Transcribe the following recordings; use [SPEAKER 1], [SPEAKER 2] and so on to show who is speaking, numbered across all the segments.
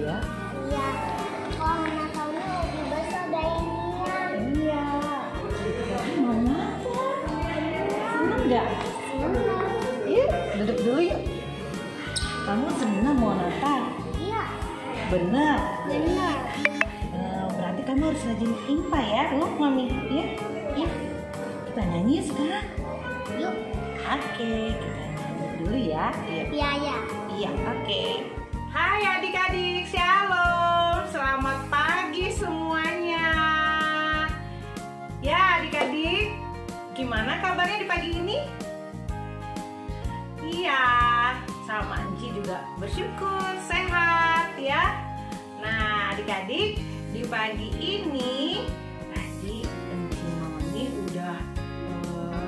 [SPEAKER 1] ya.
[SPEAKER 2] Iya. Kalau Natalnya lebih besar dari ini.
[SPEAKER 1] Iya. Jadi mau Natal. Seneng nggak?
[SPEAKER 2] Senang.
[SPEAKER 1] Iya, duduk dulu yuk. Kamu seneng mau Natal?
[SPEAKER 2] Iya.
[SPEAKER 1] Bener.
[SPEAKER 2] Benar.
[SPEAKER 1] Berarti kamu harus rajin impa ya, loh mami. Iya. Iya. Kita nyanyi sekarang.
[SPEAKER 2] Yuk.
[SPEAKER 1] Oke, kita nyanyi dulu ya. Iya.
[SPEAKER 2] Iya, ya.
[SPEAKER 1] Iya, oke. Hai adik-adik, shalom. Selamat pagi semuanya. Ya adik-adik, gimana kabarnya di pagi ini? Iya, sama Anji juga bersyukur sehat ya. Nah adik-adik, di pagi ini tadi Anji Noni udah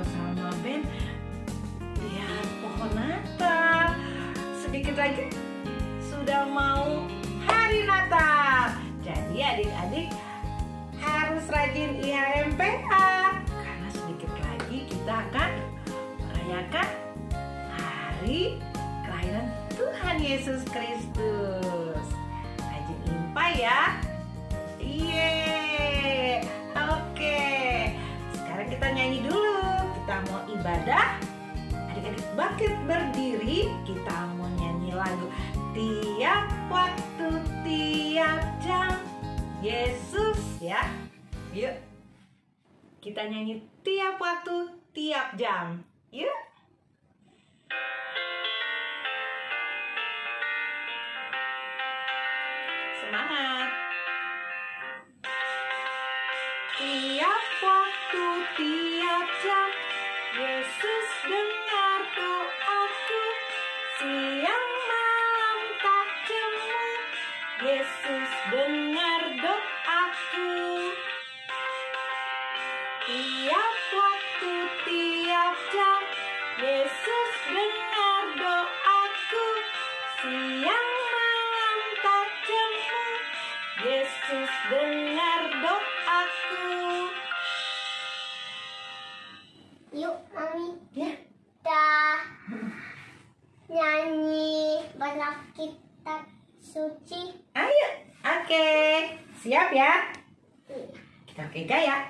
[SPEAKER 1] sama Ben lihat pohon Natal. Sedikit lagi sudah mau hari Natal. Jadi adik-adik harus rajin IHMPA karena sedikit lagi kita akan merayakan hari kelahiran Tuhan Yesus Kristus. Rajin impa ya. Iye. Oke. Sekarang kita nyanyi dulu. Kita mau ibadah. Adik-adik bangkit berdiri, kita mau nyanyi lagu tiap waktu, tiap jam Yesus ya. Yuk. Kita nyanyi tiap waktu, tiap jam. Yuk. Semangat. Tiap waktu, tiap jam Yesus dengar doaku, siang malam tak jemu. Yesus dengar doaku. Tiap waktu, tiap jam Yesus dengar doaku, siang malam tak jemu. Yesus dengar doaku.
[SPEAKER 2] Yuk, Mami.
[SPEAKER 1] Ya.
[SPEAKER 2] Kita nyanyi banyak kitab suci.
[SPEAKER 1] Ayo, oke. Siap ya? Kita pakai gaya.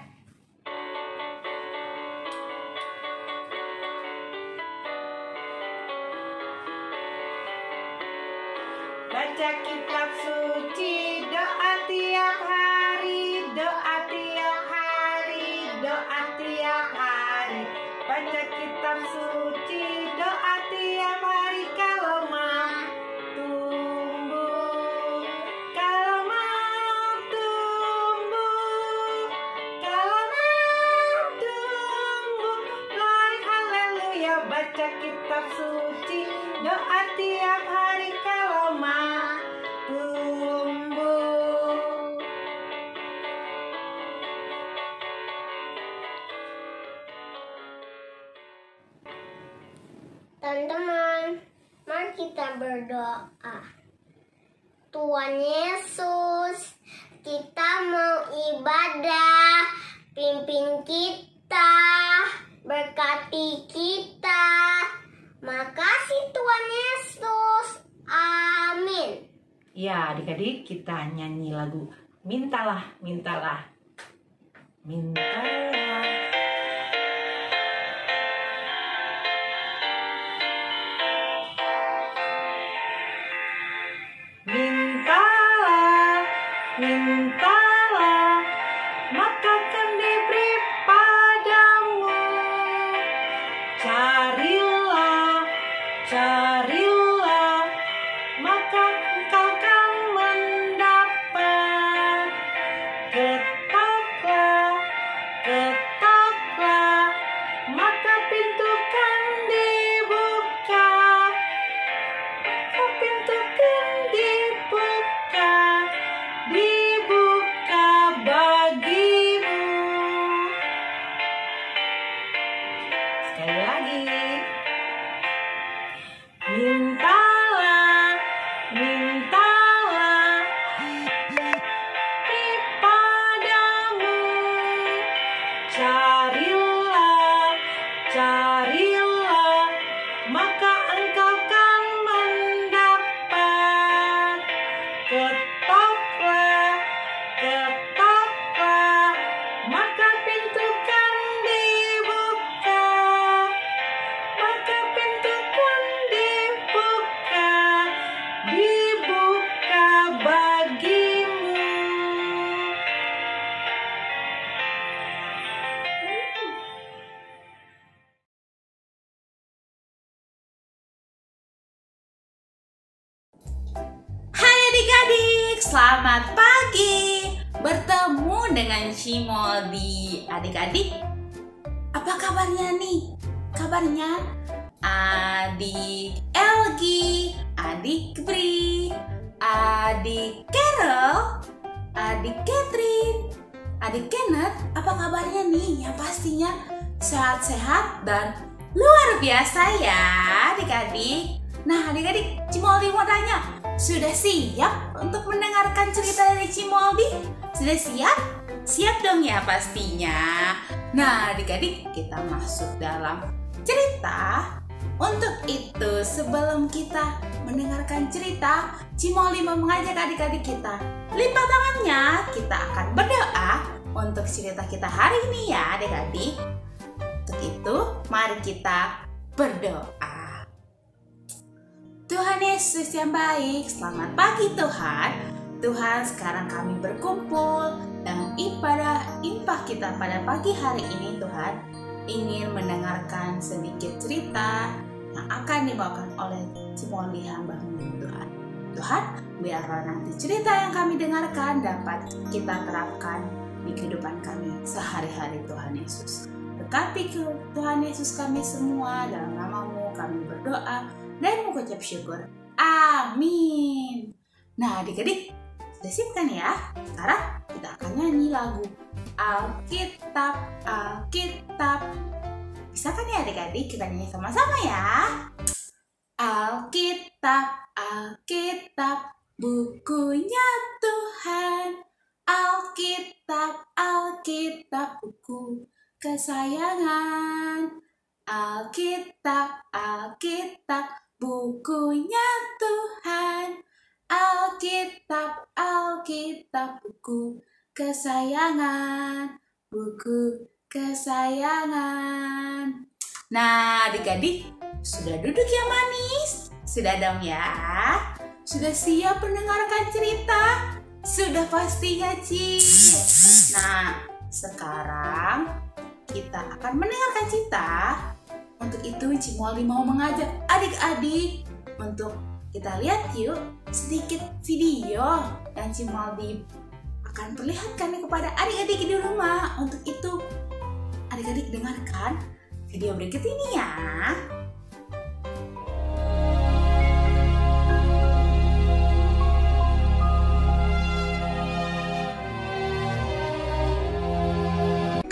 [SPEAKER 1] Baca kitab suci, doa tiap hari, doa tiap hari, doa tiap hari. Baca kitab suci, doa tiap hari kalau mau tumbuh, kalau mau tumbuh, kalau mau tumbuh. Lari haleluya, baca kitab suci, doa tiap hari kalau mau tumbuh.
[SPEAKER 2] Teman-teman, mari kita berdoa. Tuhan Yesus, kita mau ibadah, pimpin kita, berkati kita. Makasih Tuhan Yesus. Amin.
[SPEAKER 1] Ya adik-adik, kita nyanyi lagu Mintalah, Mintalah, Mintalah. Mintalah, mintalah, maka akan diberi padamu. Carilah, carilah, maka engkau akan mendapat. Ketuklah, ketuklah, maka pintu kan dibuka. Maka pintu kan dibuka, dibuka bagimu. Sekali lagi. Mintalah, mintalah, padamu. Carilah, carilah, maka engkau akan mendapat.
[SPEAKER 3] selamat pagi. Bertemu dengan Cimoldi. Adik-adik, apa kabarnya nih? Kabarnya adik Elgi, adik Bri, adik Carol, adik Catherine, adik Kenneth, apa kabarnya nih? Ya pastinya sehat-sehat dan luar biasa ya adik-adik. Nah adik-adik, Cimoldi mau tanya, sudah siap untuk mendengarkan cerita dari Cimoldi? Sudah siap? Siap dong ya pastinya. Nah adik-adik, kita masuk dalam cerita. Untuk itu sebelum kita mendengarkan cerita, Cimoldi mau mengajak adik-adik kita lipat tangannya. Kita akan berdoa untuk cerita kita hari ini ya adik-adik. Untuk itu mari kita berdoa. Tuhan Yesus yang baik, selamat pagi Tuhan. Tuhan, sekarang kami berkumpul dengan ibadah infak kita pada pagi hari ini Tuhan. Ingin mendengarkan sedikit cerita yang akan dibawakan oleh Cimoldi hamba-Mu Tuhan. Tuhan, biarlah nanti cerita yang kami dengarkan dapat kita terapkan di kehidupan kami sehari-hari Tuhan Yesus. Berkati Tuhan Yesus kami semua, dalam nama-Mu kami berdoa dan mengucap syukur. Amin. Nah adik-adik, sudah siap kan ya? Sekarang kita akan nyanyi lagu Alkitab, Alkitab. Bisa kan ya adik-adik? Kita nyanyi sama-sama ya. Alkitab, Alkitab, bukunya Tuhan. Alkitab, Alkitab, buku kesayangan. Alkitab, Alkitab, bukunya Tuhan. Alkitab, Alkitab, buku kesayangan. Buku kesayangan. Nah adik-adik, sudah duduk yang manis? Sudah dong ya? Sudah siap mendengarkan cerita? Sudah pastinya Ci. Nah sekarang kita akan mendengarkan cerita. Untuk itu Cimoldi mau mengajak adik-adik untuk kita lihat yuk sedikit video yang Cimoldi akan perlihatkan kepada adik-adik di rumah. Untuk itu adik-adik dengarkan video berikut ini ya.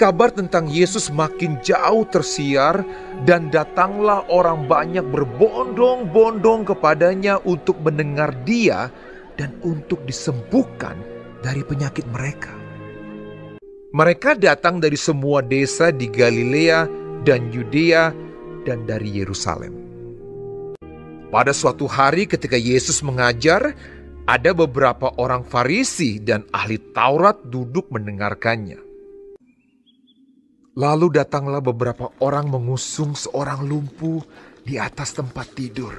[SPEAKER 4] Kabar tentang Yesus makin jauh tersiar dan datanglah orang banyak berbondong-bondong kepadanya untuk mendengar Dia dan untuk disembuhkan dari penyakit mereka. Mereka datang dari semua desa di Galilea dan Yudea dan dari Yerusalem. Pada suatu hari ketika Yesus mengajar, ada beberapa orang Farisi dan ahli Taurat duduk mendengarkannya. Lalu datanglah beberapa orang mengusung seorang lumpuh di atas tempat tidur.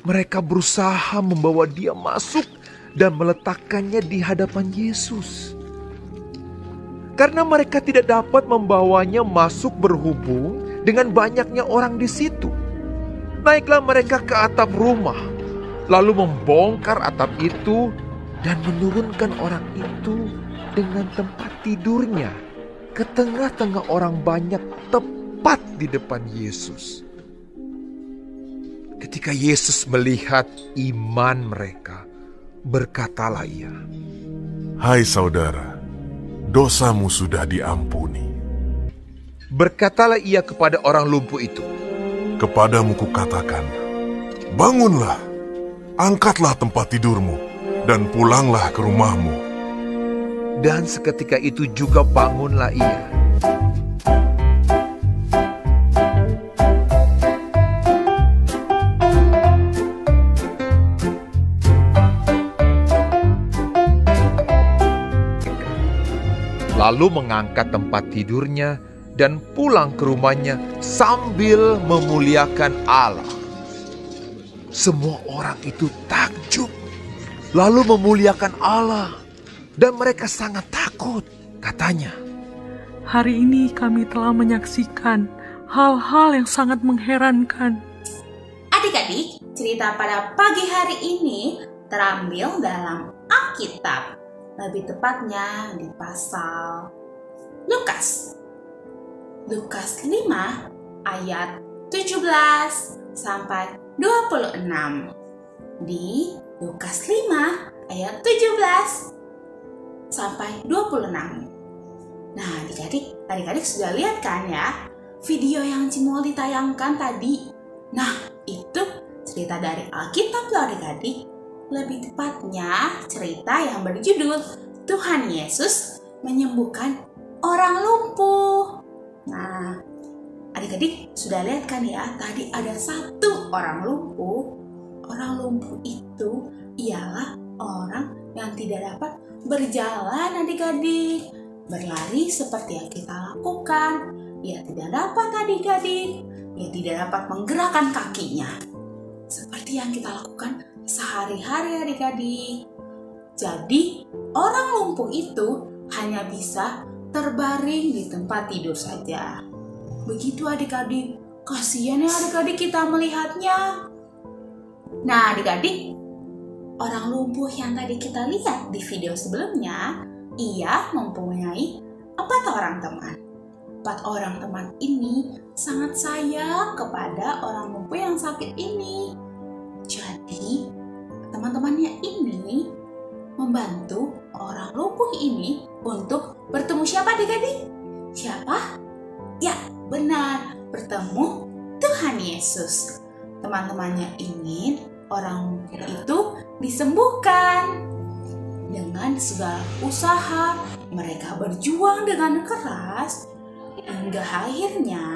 [SPEAKER 4] Mereka berusaha membawa dia masuk dan meletakkannya di hadapan Yesus. Karena mereka tidak dapat membawanya masuk berhubung dengan banyaknya orang di situ. Naiklah mereka ke atap rumah, lalu membongkar atap itu dan menurunkan orang itu dengan tempat tidurnya ke tengah-tengah orang banyak tepat di depan Yesus. Ketika Yesus melihat iman mereka, berkatalah Ia,
[SPEAKER 5] "Hai saudara, dosamu sudah diampuni."
[SPEAKER 4] Berkatalah Ia kepada orang lumpuh itu,
[SPEAKER 5] "Kepadamu kukatakan, bangunlah, angkatlah tempat tidurmu, dan pulanglah ke rumahmu."
[SPEAKER 4] Dan seketika itu juga bangunlah ia. Lalu mengangkat tempat tidurnya dan pulang ke rumahnya sambil memuliakan Allah. Semua orang itu takjub, lalu memuliakan Allah. Dan mereka sangat takut, katanya.
[SPEAKER 6] Hari ini kami telah menyaksikan hal-hal yang sangat mengherankan.
[SPEAKER 3] Adik-adik, cerita pada pagi hari ini terambil dalam Alkitab, lebih tepatnya di pasal Lukas. Lukas 5 ayat 17 sampai 26. Di Lukas 5 ayat 17 sampai 26. Nah, adik-adik sudah lihat kan ya video yang Cimol ditayangkan tadi? Nah, itu cerita dari Alkitab loh adik-adik. Lebih tepatnya cerita yang berjudul Tuhan Yesus menyembuhkan orang lumpuh. Nah, adik-adik sudah lihat kan ya, tadi ada satu orang lumpuh. Orang lumpuh itu ialah orang yang tidak dapat berjalan adik-adik. Berlari seperti yang kita lakukan, ia tidak dapat adik-adik. Ia tidak dapat menggerakkan kakinya seperti yang kita lakukan sehari-hari adik-adik. Jadi orang lumpuh itu hanya bisa terbaring di tempat tidur saja. Begitu adik-adik, kasihan ya adik-adik kita melihatnya. Nah adik-adik, orang lumpuh yang tadi kita lihat di video sebelumnya, ia mempunyai 4 orang teman. 4 orang teman ini sangat sayang kepada orang lumpuh yang sakit ini. Jadi, teman-temannya ini membantu orang lumpuh ini untuk bertemu siapa adik-adik? Siapa? Ya, benar, bertemu Tuhan Yesus. Teman-temannya ingin orang lumpuh itu disembuhkan. Dengan segala usaha, mereka berjuang dengan keras hingga akhirnya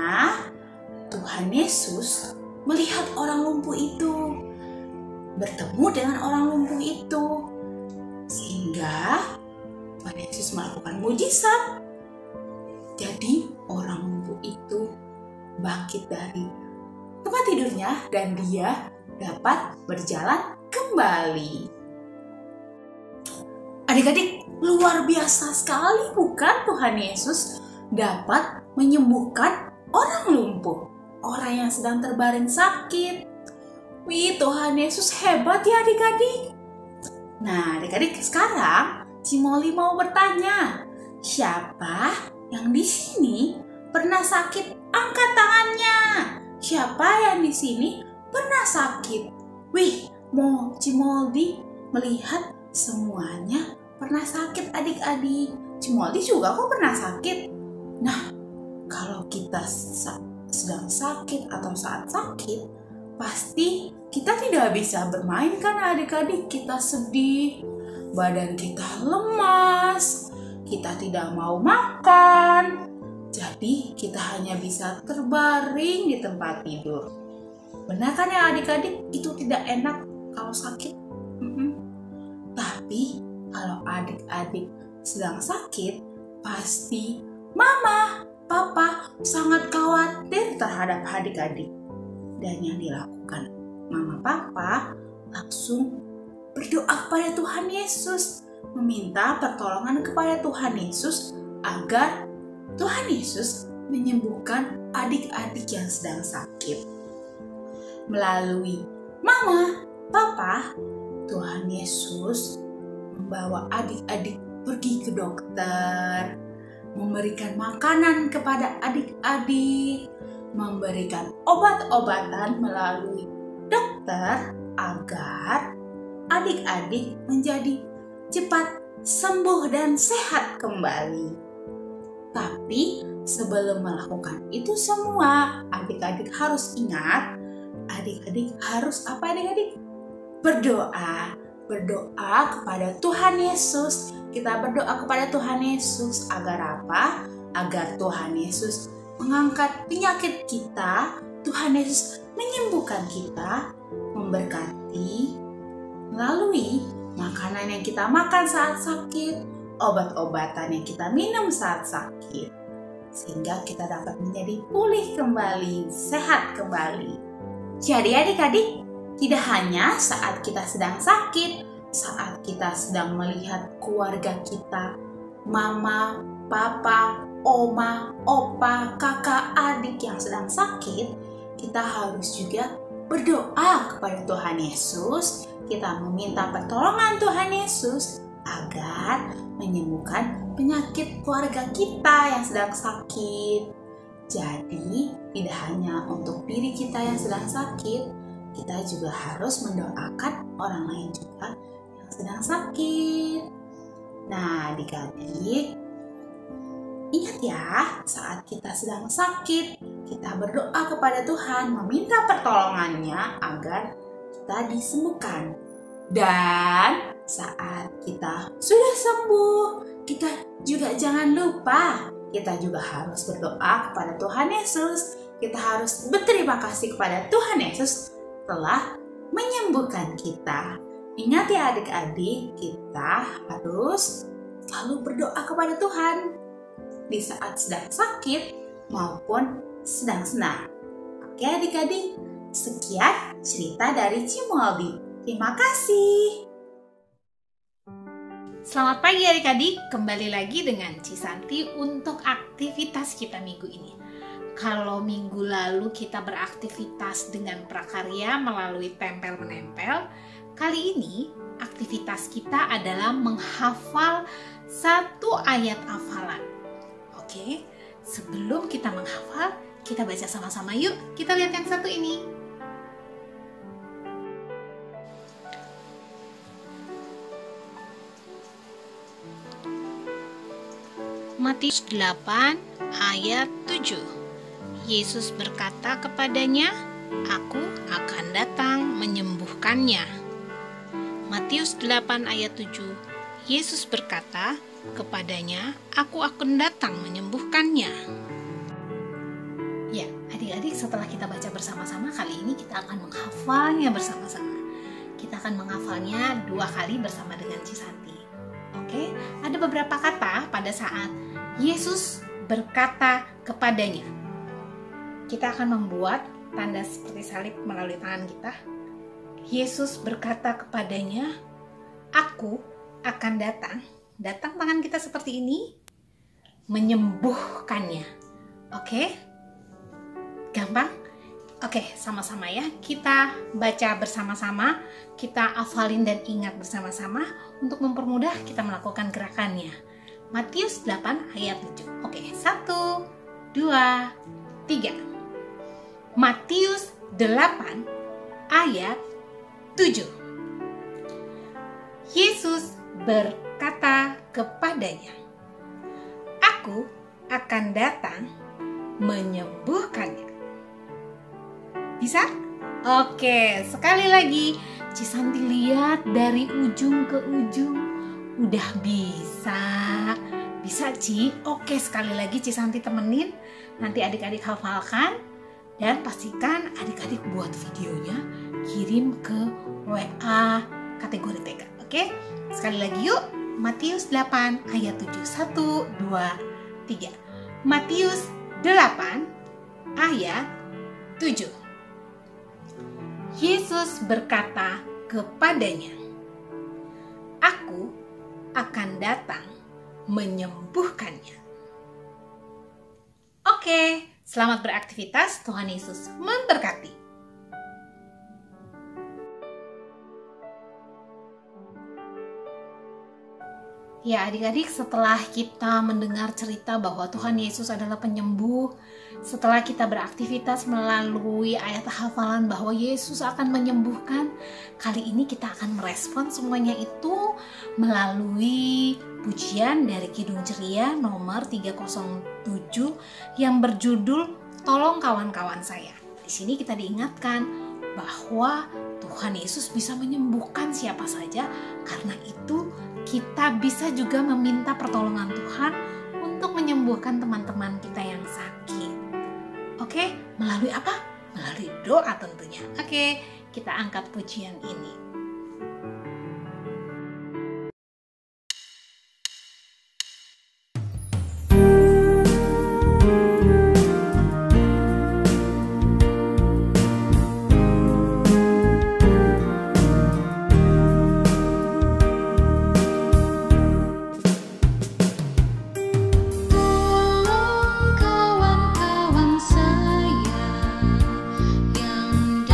[SPEAKER 3] Tuhan Yesus melihat orang lumpuh itu, bertemu dengan orang lumpuh itu, sehingga Tuhan Yesus melakukan mujizat. Jadi orang lumpuh itu bangkit dari tempat tidurnya dan dia dapat berjalan kembali. Adik-adik, luar biasa sekali bukan Tuhan Yesus dapat menyembuhkan orang lumpuh, orang yang sedang terbaring sakit. Wih, Tuhan Yesus hebat ya adik-adik. Nah adik-adik, sekarang Cimoli mau bertanya, siapa yang di sini pernah sakit? Angkat tangannya. Siapa yang di sini pernah sakit? Wih, mau Cimoldi melihat semuanya pernah sakit adik-adik. Cimoldi juga kok pernah sakit. Nah, kalau kita sedang sakit atau saat sakit, pasti kita tidak bisa bermain kan adik-adik. Kita sedih, badan kita lemas, kita tidak mau makan. Jadi kita hanya bisa terbaring di tempat tidur. Benar kan ya adik-adik? Itu tidak enak kalau sakit. Tapi kalau adik-adik sedang sakit, pasti mama, papa sangat khawatir terhadap adik-adik. Dan yang dilakukan mama papa langsung berdoa kepada Tuhan Yesus, meminta pertolongan kepada Tuhan Yesus agar Tuhan Yesus menyembuhkan adik-adik yang sedang sakit. Melalui mama, papa, Tuhan Yesus membawa adik-adik pergi ke dokter, memberikan makanan kepada adik-adik, memberikan obat-obatan melalui dokter agar adik-adik menjadi cepat sembuh dan sehat kembali. Tapi sebelum melakukan itu semua, adik-adik harus ingat, adik-adik harus apa adik-adik? Berdoa. Berdoa kepada Tuhan Yesus. Kita berdoa kepada Tuhan Yesus agar apa? Agar Tuhan Yesus mengangkat penyakit kita, Tuhan Yesus menyembuhkan kita, memberkati melalui makanan yang kita makan saat sakit, obat-obatan yang kita minum saat sakit, sehingga kita dapat menjadi pulih kembali, sehat kembali. Jadi adik-adik, tidak hanya saat kita sedang sakit, saat kita sedang melihat keluarga kita, mama, papa, oma, opa, kakak, adik yang sedang sakit, kita harus juga berdoa kepada Tuhan Yesus, kita meminta pertolongan Tuhan Yesus agar menyembuhkan penyakit keluarga kita yang sedang sakit. Jadi, tidak hanya untuk diri kita yang sedang sakit, kita juga harus mendoakan orang lain juga yang sedang sakit. Nah, adik-adik, ingat ya, saat kita sedang sakit, kita berdoa kepada Tuhan, meminta pertolongannya agar kita disembuhkan. Dan saat kita sudah sembuh, kita juga jangan lupa, kita juga harus berdoa kepada Tuhan Yesus. Kita harus berterima kasih kepada Tuhan Yesus telah menyembuhkan kita. Ingat ya adik-adik, kita harus selalu berdoa kepada Tuhan di saat sedang sakit maupun sedang senang. Oke adik-adik, sekian cerita dari Cimoldi. Terima kasih.
[SPEAKER 7] Selamat pagi adik-adik, kembali lagi dengan Cisanti untuk aktivitas kita minggu ini. Kalau minggu lalu kita beraktivitas dengan prakarya melalui tempel-menempel, kali ini aktivitas kita adalah menghafal satu ayat hafalan. Oke, sebelum kita menghafal, kita baca sama-sama yuk. Kita lihat yang satu ini. Matius 8 ayat 7. Yesus berkata kepadanya, "Aku akan datang menyembuhkannya." Matius 8 ayat 7. Yesus berkata kepadanya, "Aku akan datang menyembuhkannya." Ya, adik-adik, setelah kita baca bersama-sama, kali ini kita akan menghafalnya bersama-sama. Kita akan menghafalnya 2 kali bersama dengan Cisanti. Oke, ada beberapa kata pada saat Yesus berkata kepadanya. Kita akan membuat tanda seperti salib melalui tangan kita. Yesus berkata kepadanya, "Aku akan datang." Datang tangan kita seperti ini, menyembuhkannya. Oke? Gampang? Oke, sama-sama ya. Kita baca bersama-sama, kita hafalin dan ingat bersama-sama untuk mempermudah kita melakukan gerakannya. Matius 8 ayat 7. Oke, 1, 2, 3. Matius 8 ayat 7. Yesus berkata kepadanya, "Aku akan datang menyembuhkannya." Bisa? Oke, sekali lagi. Cisanti lihat dari ujung ke ujung. Udah bisa. Bisa, Ci? Oke, sekali lagi Cisanti temenin. Nanti adik-adik hafalkan. Dan pastikan adik-adik buat videonya, kirim ke WA kategori TK. Oke? Sekali lagi yuk. Matius 8 ayat 7. 1, 2, 3. Matius 8 ayat 7. Yesus berkata kepadanya, "Aku akan datang menyembuhkannya." Oke, selamat beraktivitas. Tuhan Yesus memberkati. Ya adik-adik, setelah kita mendengar cerita bahwa Tuhan Yesus adalah penyembuh, setelah kita beraktivitas melalui ayat hafalan bahwa Yesus akan menyembuhkan, kali ini kita akan merespon semuanya itu melalui pujian dari Kidung Ceria nomor 307 yang berjudul "Tolong Kawan-kawan Saya". Di sini kita diingatkan bahwa Tuhan Yesus bisa menyembuhkan siapa saja. Karena itu kita bisa juga meminta pertolongan Tuhan untuk menyembuhkan teman-teman kita yang sakit. Oke, melalui apa? Melalui doa tentunya. Oke, kita angkat pujian ini.
[SPEAKER 8] Kawan-kawan saya yang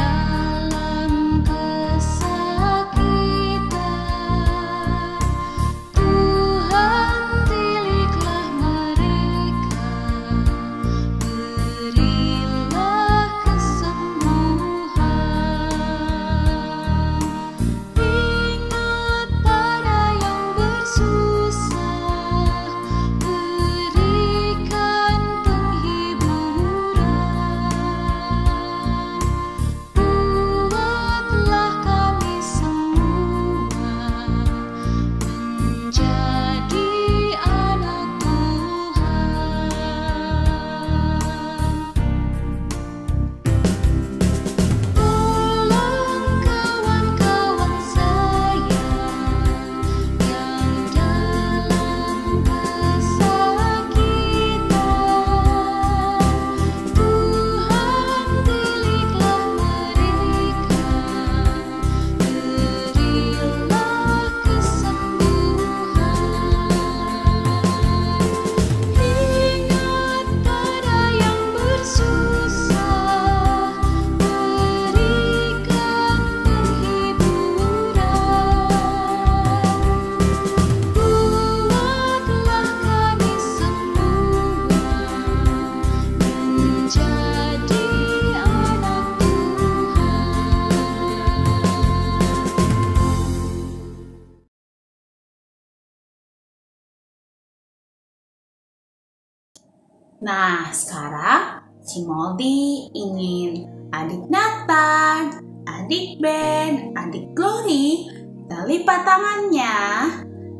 [SPEAKER 3] Nah, sekarang Cimoldi ingin adik Nathan, adik Ben, adik Glory, kita lipat tangannya,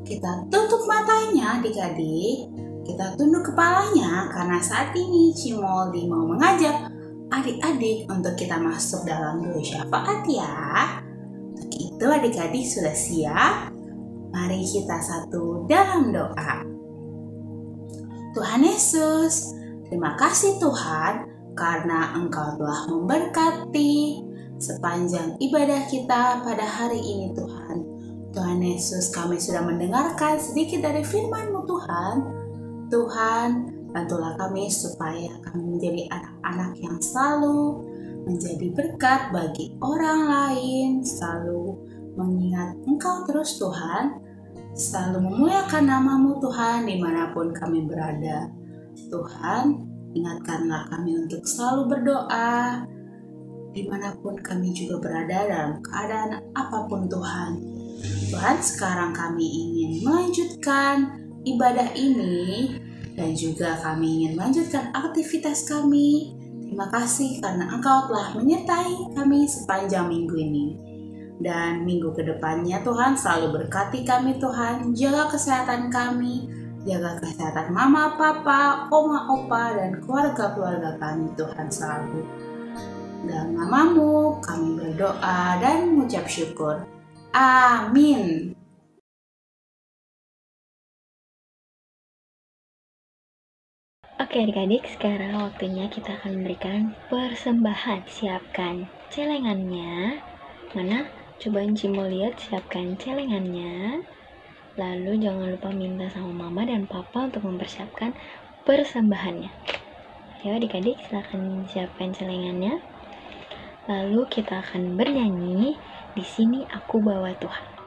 [SPEAKER 3] kita tutup matanya adik-adik, kita tunduk kepalanya karena saat ini Cimoldi mau mengajak adik-adik untuk kita masuk dalam doa syafaat ya. Untuk itu adik-adik sudah siap? Mari kita satu dalam doa. Tuhan Yesus, terima kasih Tuhan karena Engkau telah memberkati sepanjang ibadah kita pada hari ini Tuhan. Tuhan Yesus, kami sudah mendengarkan sedikit dari firman-Mu Tuhan. Tuhan, bantulah kami supaya kami menjadi anak-anak yang selalu menjadi berkat bagi orang lain, selalu mengingat Engkau terus Tuhan, selalu memuliakan nama-Mu Tuhan dimanapun kami berada. Tuhan, ingatkanlah kami untuk selalu berdoa dimanapun kami juga berada dalam keadaan apapun Tuhan. Tuhan, sekarang kami ingin melanjutkan ibadah ini dan juga kami ingin melanjutkan aktivitas kami. Terima kasih karena Engkau telah menyertai kami sepanjang minggu ini. Dan minggu kedepannya Tuhan selalu berkati kami Tuhan. Jaga kesehatan kami, jaga kesehatan mama, papa, oma, opa, dan keluarga-keluarga kami Tuhan selalu. Dalam nama-Mu kami berdoa dan mengucap syukur. Amin.
[SPEAKER 8] Oke adik-adik, sekarang waktunya kita akan memberikan persembahan. Siapkan celengannya. Mana? Cobain Cimol lihat, siapkan celengannya. Lalu jangan lupa minta sama mama dan papa untuk mempersiapkan persembahannya. Ayo adik-adik, silahkan siapkan celengannya. Lalu kita akan bernyanyi, Di Sini Aku Bawa Tuhan.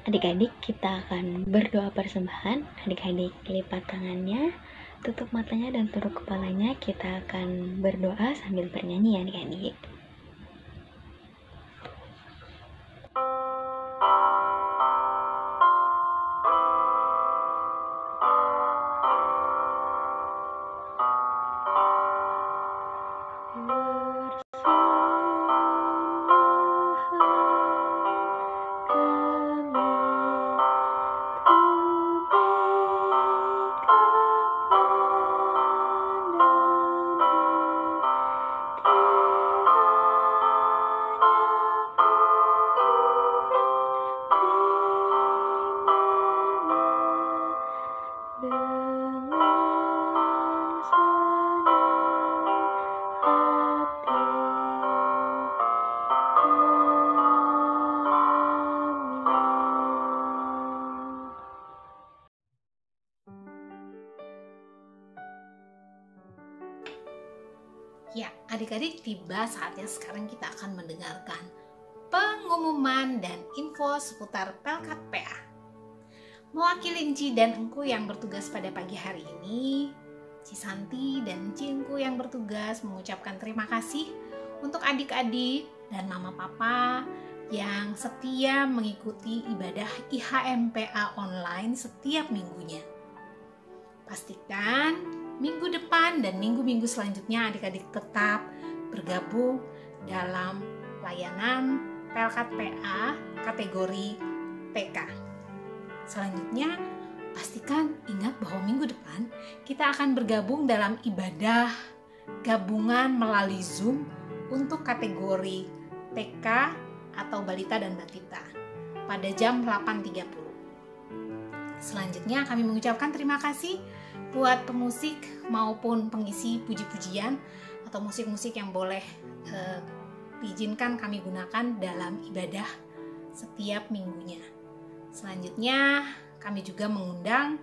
[SPEAKER 8] Adik-adik, kita akan berdoa persembahan. Adik-adik lipat tangannya, tutup matanya dan tunduk kepalanya. Kita akan berdoa sambil bernyanyi ya adik-adik.
[SPEAKER 7] Ya, adik-adik, tiba saatnya sekarang kita akan mendengarkan pengumuman dan info seputar Pelkat PA. Mewakili Enci dan Engku yang bertugas pada pagi hari ini, Cisanti dan Cingku yang bertugas mengucapkan terima kasih Untuk adik-adik dan mama papa yang setia mengikuti ibadah IHMPA online setiap minggunya. Pastikan minggu depan dan minggu-minggu selanjutnya adik-adik tetap bergabung dalam layanan Pelkat PA kategori TK. Selanjutnya, pastikan ingat bahwa minggu depan kita akan bergabung dalam ibadah gabungan melalui Zoom untuk kategori TK atau balita dan batita pada jam 8.30. Selanjutnya kami mengucapkan terima kasih buat pemusik maupun pengisi puji-pujian atau musik-musik yang boleh diizinkan kami gunakan dalam ibadah setiap minggunya. Selanjutnya kami juga mengundang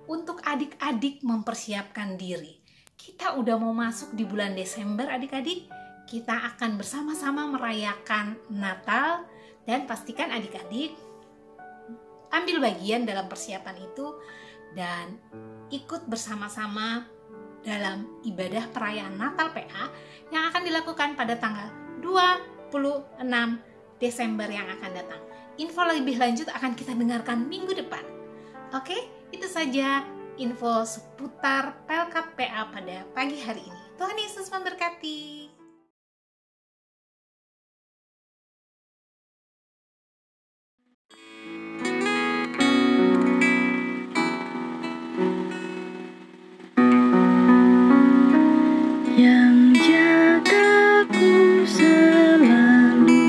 [SPEAKER 7] untuk adik-adik mempersiapkan diri. Kita udah mau masuk di bulan Desember adik-adik. Kita akan bersama-sama merayakan Natal dan pastikan adik-adik ambil bagian dalam persiapan itu dan ikut bersama-sama dalam ibadah perayaan Natal PA yang akan dilakukan pada tanggal 26 Desember yang akan datang. Info lebih lanjut akan kita dengarkan minggu depan. Oke, itu saja info seputar Pelkat PA pada pagi hari ini. Tuhan Yesus memberkati.
[SPEAKER 9] Yang jagaku selalu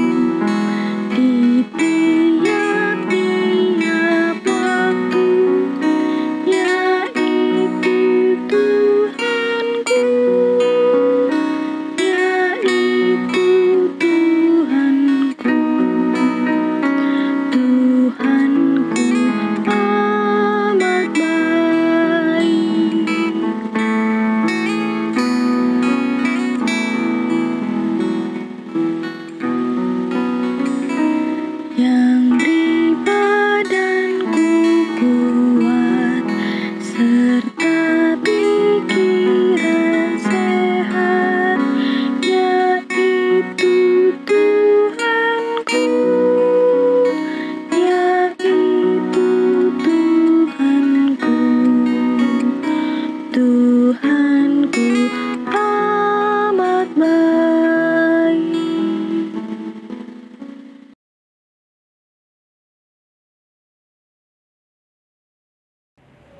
[SPEAKER 9] di tiap-tiap waktu, yaitu Tuhanku, yaitu Tuhanku, Tuhanku amat baik. Yang beri badanku kuat serta pikiran sehat, yaitu Tuhanku, yaitu Tuhanku, Tuhanku amat baik.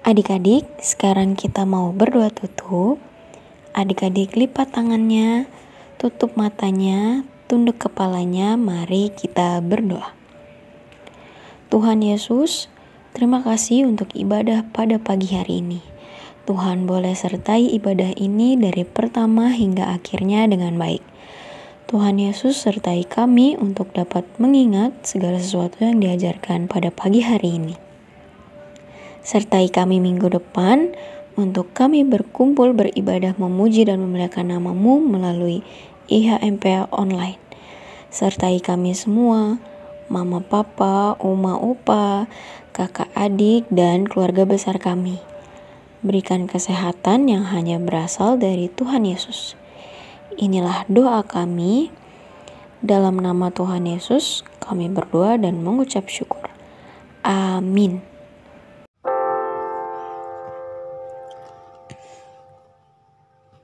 [SPEAKER 8] Adik-adik, sekarang kita mau berdoa tutup. Adik-adik lipat tangannya, tutup matanya, tunduk kepalanya, mari kita berdoa. Tuhan Yesus, terima kasih untuk ibadah pada pagi hari ini. Tuhan boleh sertai ibadah ini dari pertama hingga akhirnya dengan baik. Tuhan Yesus sertai kami untuk dapat mengingat segala sesuatu yang diajarkan pada pagi hari ini. Sertai kami minggu depan untuk kami berkumpul beribadah memuji dan memuliakan nama-Mu melalui IHMPA online. Sertai kami semua, mama papa, oma opa, kakak adik, dan keluarga besar kami. Berikan kesehatan yang hanya berasal dari Tuhan Yesus. Inilah doa kami. Dalam nama Tuhan Yesus kami berdoa dan mengucap syukur. Amin.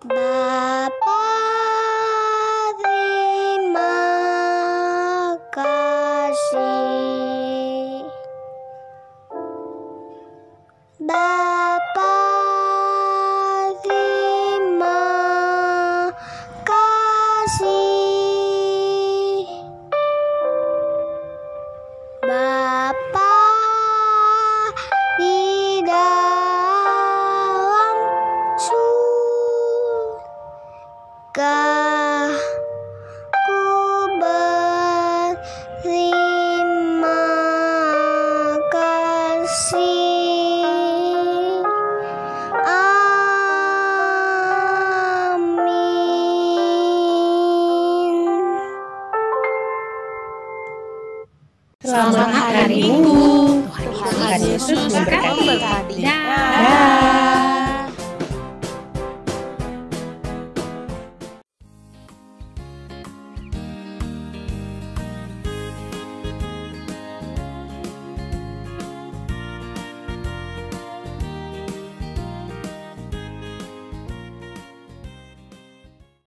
[SPEAKER 2] Bapa, terima kasih. Bapa, terima kasih. Bapa di dalam surga, ku berterima kasih. Amin.
[SPEAKER 7] Selamat hari Minggu. Tuhan Yesus memberkati. Dah.